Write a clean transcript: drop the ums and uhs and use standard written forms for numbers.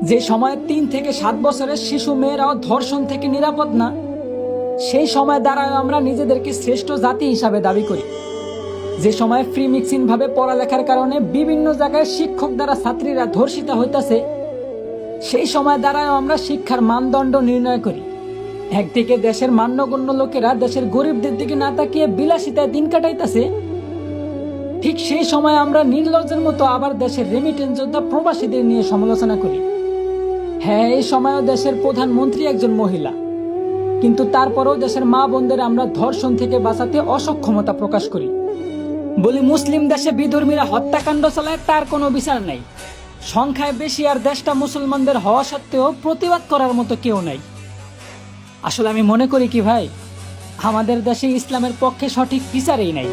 যে সময় ৩ থেকে ৭ বছরের শিশু মেয়েরাও ধর্ষণ থেকে নিরাপদ না, সেই সময় দ্বারাও আমরা নিজেদেরকে শ্রেষ্ঠ জাতি হিসাবে দাবি করি। যে সময় ফ্রি মিক্সিং ভাবে পড়ালেখার কারণে বিভিন্ন জায়গায় শিক্ষক দ্বারা ছাত্রীরা ধর্ষিত হইতাছে, সেই সময় দ্বারাও আমরা শিক্ষার মানদণ্ড নির্ণয় করি। একদিকে দেশের মান্যগণ্য লোকেরা দেশের গরিবদের দিকে না তাকিয়ে বিলাসিতায় দিন কাটাইতেছে, ঠিক সেই সময় আমরা নির্লজ্জের মতো আবার দেশের রেমিটেন্স যোদ্ধা প্রবাসীদের নিয়ে সমালোচনা করি। হ্যাঁ, এই সময়ও দেশের প্রধানমন্ত্রী একজন মহিলা, কিন্তু তারপরেও দেশের মা বোনদের আমরা ধর্ষণ থেকে বাঁচাতে অসক্ষমতা প্রকাশ করি। বলি মুসলিম দেশে বিধর্মীরা হত্যাকাণ্ড চালায়, তার কোনো বিচার নাই। সংখ্যায় বেশি আর দেশটা মুসলমানদের হওয়া সত্ত্বেও প্রতিবাদ করার মতো কেউ নাই। আসলে আমি মনে করি কি ভাই, আমাদের দেশে ইসলামের পক্ষে সঠিক বিচারই নাই।